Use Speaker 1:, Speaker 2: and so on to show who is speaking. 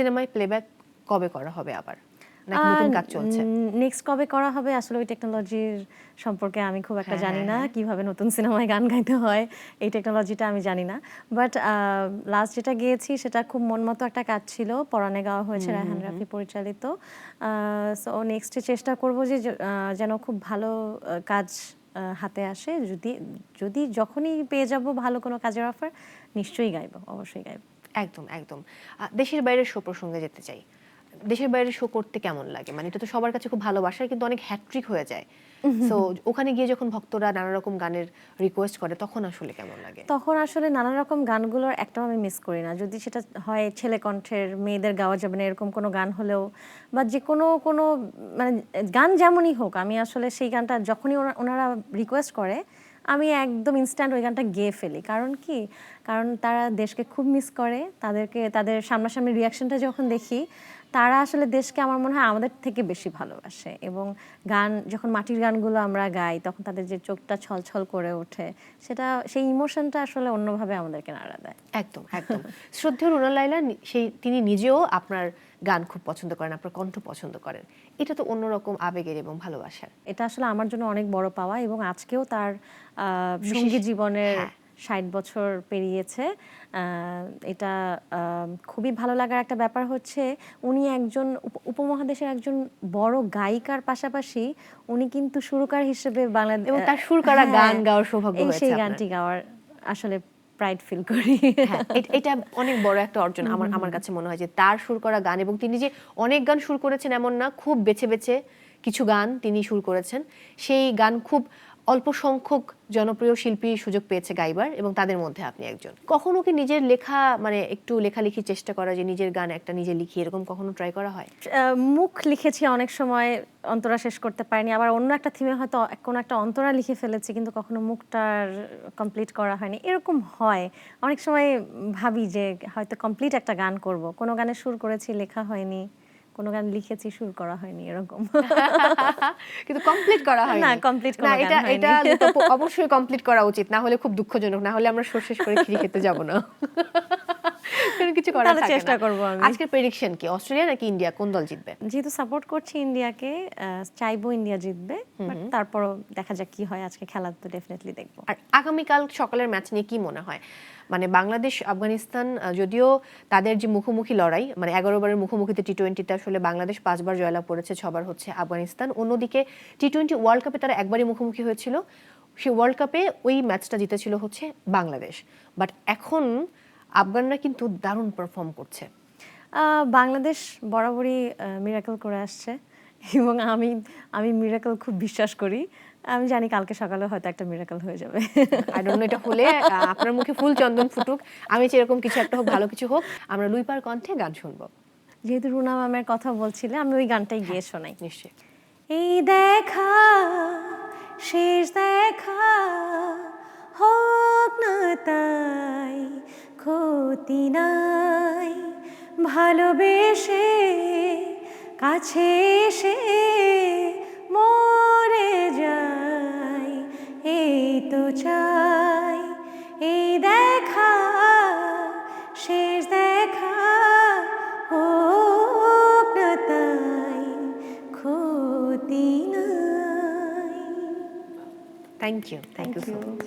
Speaker 1: সিনেমায় প্লেব্যাক কবে করা হবে আবার, নাকি নতুন কাজ চলছে?
Speaker 2: নেক্সট কবে করা হবে আসলে ওই টেকনোলজির সম্পর্কে আমি খুব একটা জানি না, কিভাবে নতুন সিনেমায় গান গাইতে হয় এই টেকনোলজিটা আমি জানি না। বাট লাস্ট যেটা গিয়েছি সেটা খুব মন মতো একটা কাজ ছিল, পরাণে গাওয়া হয়েছে, রায়হান রাফি পরিচালিত। সো নেক্সটে চেষ্টা করব যে যেন খুব ভালো কাজ হাতে আসে। যদি যখনই পেয়ে যাব ভালো কোনো কাজের অফার, নিশ্চয়ই গাইব, অবশ্যই গাইব।
Speaker 1: একদম একদম। দেশের বাইরের শো প্রসঙ্গে যেতে চাই। দেশের বাইরে শো করতে কেমন লাগে? মানে এটা তো সবার কাছে খুব ভালোবাসার, কিন্তু অনেক হ্যাট্রিক হয়ে যায়। সো ওখানে গিয়ে যখন ভক্তরা নানা রকম গানের রিকোয়েস্ট করে তখন আসলে কেমন লাগে?
Speaker 2: তখন আসলে নানা রকম গানগুলোর একটাও আমি মিস করি না। যদি সেটা হয় ছেলে কণ্ঠের, মেয়েদের গাওয়া যাবে না এরকম কোনো গান হলেও, বা যে কোনো মানে গান যেমনই হোক, আমি আসলে সেই গানটা যখনই ওনারা রিকোয়েস্ট করে আমি একদম ইনস্ট্যান্ট ওই গানটা গেয়ে ফেলি। কারণ কি? কারণ তারা দেশকে খুব মিস করে। তাদের সামনাসামনি রিয়াকশনটা যখন দেখি, তারা আসলে দেশকে আমার মনে হয় আমাদের থেকে বেশি ভালোবাসে। এবং গান যখন মাটির গানগুলো আমরা গাই তখন তাদের যে চোখটা ছলছল করে ওঠে, সেই ইমোশনটা আসলে অন্যভাবে আমাদেরকে নাড়া দেয়।
Speaker 1: একদম একদম। শ্রদ্ধেয় রুনা লায়লা তিনি নিজেও আপনার গান খুব পছন্দ করেন, আপনার কণ্ঠ পছন্দ করেন। এটা তো অন্যরকম আবেগের এবং ভালোবাসার।
Speaker 2: এটা আসলে আমার জন্য অনেক বড় পাওয়া, এবং আজকেও তার সঙ্গীত জীবনের 60 বছর পেরিয়েছে। এটা খুবই ভালো লাগার একটা ব্যাপার হচ্ছে উনি একজন উপমহাদেশের একজন বড় গায়িকার পাশাপাশি উনি কিন্তু সুরকার হিসেবে বাংলাদেশ,
Speaker 1: এবং তার সুর করা গান গাওয়ার সৌভাগ্য হয়েছে
Speaker 2: সেই
Speaker 1: আপনার।
Speaker 2: গানটি গাওয়ার আসলে প্রাইড ফিল করি।
Speaker 1: হ্যাঁ, এটা অনেক বড় একটা অর্জন আমার কাছে মনে হয়, যে তার সুর করা গান, এবং তিনি যে অনেক গান সুর করেছেন এমন না, খুব বেছে বেছে কিছু গান তিনি সুর করেছেন। সেই গান খুব অল্প সংখ্যক জনপ্রিয় শিল্পী সুযোগ পেয়েছে গাইবার, এবং তাদের মধ্যে আপনি একজন। কখনো কি নিজের লেখা, মানে একটু লেখালেখির চেষ্টা করা, যে নিজের গান একটা নিজে লিখি, এরকম কখনো ট্রাই করা হয়?
Speaker 2: মুখ লিখেছি অনেক সময়, অন্তরা শেষ করতে পারিনি। আবার অন্য একটা থিমে হয়তো কোনো একটা অন্তরা লিখে ফেলেছি, কিন্তু কখনো মুখটার কমপ্লিট করা হয়নি। এরকম হয় অনেক সময়, ভাবি যে হয়তো কমপ্লিট একটা গান করব, কোনো গানে সুর করেছি, লেখা হয়নি, কোনো গান লিখেছি, সুর করা হয়নি, এরকম।
Speaker 1: কিন্তু কমপ্লিট করা হয়নি।
Speaker 2: না, কমপ্লিট
Speaker 1: না,
Speaker 2: কোনো গান হয়নি।
Speaker 1: এটা অবশ্যই কমপ্লিট করা উচিত, না হলে খুব দুঃখজনক, না হলে আমরা শেষ করে খিরি খেতে যাব না। কিছু করার থাকে না।
Speaker 2: চেষ্টা করব আমি।
Speaker 1: আজকের প্রেডিকশন কি, অস্ট্রেলিয়া নাকি ইন্ডিয়া, কোন দল জিতবে?
Speaker 2: যেহেতু সাপোর্ট করছি ইন্ডিয়াকে, চাইবো ইন্ডিয়া জিতবে, বাট তারপরও দেখা যাক কি হয়। আজকে খেলা তো ডেফিনেটলি দেখবো।
Speaker 1: আর আগামীকাল সকালের ম্যাচ নিয়ে কি মনে হয়? মানে বাংলাদেশ আফগানিস্তান, যদিও তাদের যে মুখোমুখি লড়াই, মানে 11 বারের মুখোমুখিতে টি-20তে আসলে বাংলাদেশ 5 বার জয়লাভ করেছে, 6 বার হচ্ছে আফগানিস্তান। অন্যদিকে টি-20 ওয়ার্ল্ড কাপে তারা একবারই মুখোমুখি হয়েছিল, সেই ওয়ার্ল্ড কাপে ওই ম্যাচটা জিতেছিল হচ্ছে বাংলাদেশ। বাট এখন আফগানরা কিন্তু দারুণ পারফর্ম করছে।
Speaker 2: বাংলাদেশ বরাবরই মিরাকল করে আসছে, এবং আমি মিরাকল খুব বিশ্বাস করি। আমি জানি কালকে সকালে হয়তো একটা মিরাকল হয়ে যাবে।
Speaker 1: আই ডোন্ট নো এটা হলে আপনার মুখে ফুল চন্দন ফুটুক, আমি যেরকম কিছু একটা হোক, ভালো কিছু হোক, আমরা লুইপার কণ্ঠে গান শুনবো।
Speaker 2: যেহেতু রুনা ম্যামের কথা বলছিলে, আমি ওই গানটাই গিয়ে শোনাই।
Speaker 1: নিশ্চয়ই।
Speaker 2: এই দেখা শেষ দেখা, হোক না তাই ক্ষতি নাই, ভালোবেসে কাছে এসে মরে যাই, এই তো চাই। এই দেখা শেষ দেখা, হোক না তাই ক্ষতি নাই।
Speaker 1: Thank you so much.